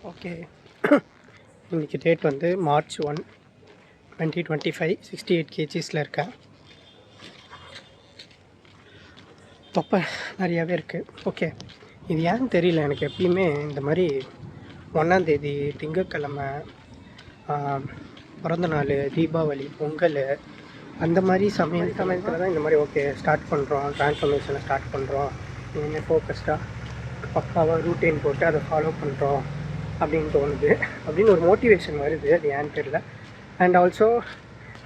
Okay, இன்றைக்கி date வந்து March 1, 2025. 68 kgsல இருக்கேன். தொப்பை நிறையாவே இருக்குது. ஓகே, இது ஏன்னு தெரியல. எனக்கு எப்பயுமே இந்த மாதிரி 1ஆம் தேதி திங்கட்கிழமை, பிறந்த நாள், தீபாவளி, பொங்கல், அந்த மாதிரி சமயத்தில் தான் இந்த மாதிரி ஓகே ஸ்டார்ட் பண்ணுறோம், ட்ரான்ஸ்ஃபர்மேஷனை ஸ்டார்ட் பண்ணுறோம், இனிமேல் ஃபோக்கஸ்டாக பக்காவாக ரூட்டீன் போட்டு அதை ஃபாலோ பண்ணுறோம் அப்படின்னு தோணுது. அப்படின்னு ஒரு மோட்டிவேஷன் வருது. அது ஏன்னு தெரியல. அண்ட் ஆல்சோ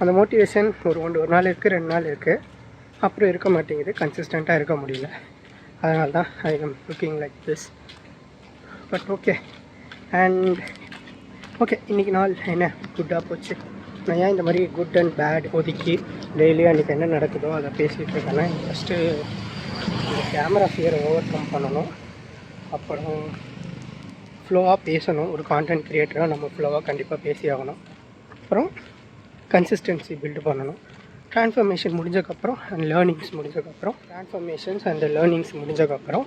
அந்த மோட்டிவேஷன் ஒரு நாள் இருக்குது, 2 நாள் இருக்குது, அப்புறம் இருக்க மாட்டேங்குது. கன்சிஸ்டண்ட்டாக இருக்க முடியல. அதனால தான் I am looking like this. But okay. And okay, இன்றைக்கி நாள் என்ன குட்டாக போச்சு. நான் ஏன் இந்த மாதிரி குட் அண்ட் பேட் ஒதுக்கி டெய்லியும் அன்றைக்கி என்ன நடக்குதோ அதை பேசிகிட்டு இருக்கேன்னா, ஃபஸ்ட்டு இந்த கேமரா ஃபியரை ஓவர் கம் பண்ணணும். அப்புறம் ஃப்ளோவாக பேசணும். ஒரு கான்டென்ட் க்ரியேட்டராக நம்ம ஃப்ளோவாக கண்டிப்பாக பேசி ஆகணும். அப்புறம் கன்சிஸ்டன்சி பில்டு பண்ணணும். ட்ரான்ஸ்ஃபர்மேஷன் முடிஞ்சக்கப்புறம் அண்ட் லேர்னிங்ஸ் முடிஞ்சக்கப்புறம்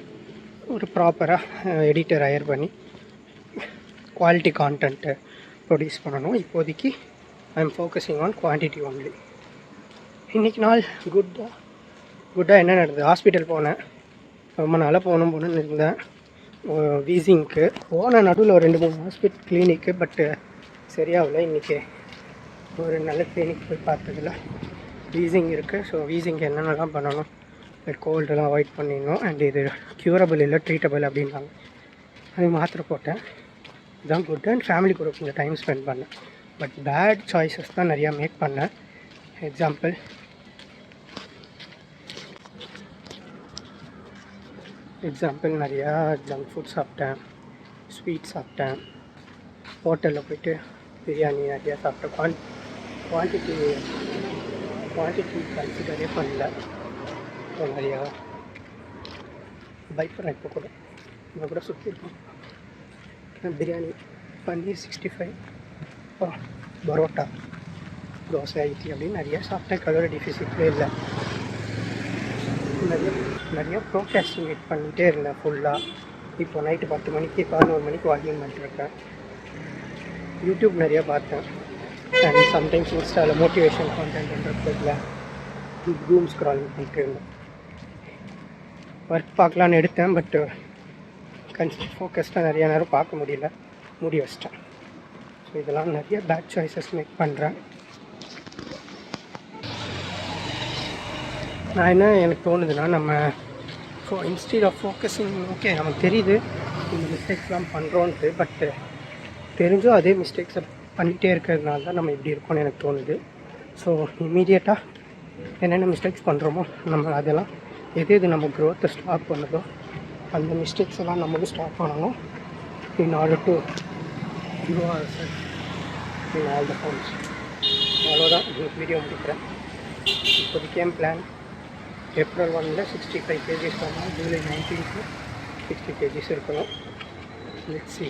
ஒரு ப்ராப்பராக எடிட்டர் ஹையர் பண்ணி குவாலிட்டி கான்டென்ட்டை ப்ரொடியூஸ் பண்ணணும். இப்போதைக்கு I am focusing on quantity only. இன்றைக்கி நாள் குட்டாக என்ன நடந்தது? ஹாஸ்பிட்டல் போனேன். ரொம்ப நாளாக போகணுன்னு இருந்தேன். வீசிங்க்கு போன நடுவில் ஒரு 2-3 ஹாஸ்பிட்டல் கிளினிக்கு, பட்டு சரியாகல. இன்றைக்கி ஒரு நல்ல கிளினிக் போய் பார்த்ததில்ல. வீசிங் இருக்குது. ஸோ வீசிங்க்கு என்னென்னலாம் பண்ணணும், கோல்டெல்லாம் அவாய்ட் பண்ணிடணும். அண்ட் இது க்யூரபிள் இல்லை, ட்ரீட்டபிள் அப்படின்னாங்க. அது மாத்திரை போட்டேன். இதுதான் குட். அண்ட் ஃபேமிலி கூட கொஞ்சம் டைம் ஸ்பெண்ட் பண்ணேன். பட் பேட் சாய்ஸஸ் தான் நிறையா மேக் பண்ணேன். எக்ஸாம்பிள் நிறையா ஜங்க் ஃபுட் சாப்பிட்டேன், ஸ்வீட் சாப்பிட்டேன், ஹோட்டலில் போய்ட்டு பிரியாணி நிறையா சாப்பிட்டேன். குவான்டிட்டி கன்சிடரே பண்ணல. நிறையா பயப்படுறேன். இப்போ கூட சுற்றிருக்கேன். பிரியாணி, பன்னீர் 65, அப்புறம் பரோட்டா, தோசை, இட்லி அப்படின்னு நிறையா சாப்பிட்டேன். கலோரி டெஃபிசிட்லே இல்லை. நிறையா ப்ரோக்ராஸ்டினேட் பண்ணிகிட்டே இருந்தேன் ஃபுல்லாக. இப்போ நைட்டு 10 மணிக்கு 11 மணிக்கு வாக்கிங் பண்ணிட்டுருக்கேன். யூடியூப் நிறையா பார்த்தேன். அண்ட் சம்டைம்ஸ் இன்ஸ்டாவில் மோட்டிவேஷன் கான்டென்ட்ன்றதுல டூம் ஸ்க்ராலிங் பண்ணிட்டு இருந்தேன். ஒர்க் பார்க்கலான்னு எடுத்தேன். பட்டு ஃபோக்கஸ்டாக நிறையா நேரம் பார்க்க முடியல, மூடி வச்சிட்டேன். ஸோ இதெல்லாம் நிறைய பேட் சாய்ஸஸ் மேக் பண்ணுறேன். நான் என்ன எனக்கு தோணுதுன்னா, நம்ம இன்ஸ்டீட் ஆஃப் ஃபோக்கஸிங், ஓகே நமக்கு தெரியுது இந்த மிஸ்டேக்ஸ்லாம் பண்ணுறோன்ட்டு, பட்டு தெரிஞ்சும் அதே மிஸ்டேக்ஸை பண்ணிகிட்டே இருக்கிறதுனால தான் நம்ம இப்படி இருக்கோன்னு எனக்கு தோணுது. ஸோ இம்மீடியட்டாக என்னென்ன மிஸ்டேக்ஸ் பண்ணுறோமோ நம்ம அதெல்லாம் எது நம்ம க்ரோத்தை ஸ்டாப் பண்ணுதோ அந்த மிஸ்டேக்ஸ் எல்லாம் நம்மளும் ஸ்டாப் பண்ணணும். In order to grow ourselves in all the forms. அவ்வளோதான் வீடியோ முடிக்கிறேன். இப்போதைக்கு என் பிளான் April 1 65 kgs வரணும். July 19 60 kgs இருக்கணும். Let's see.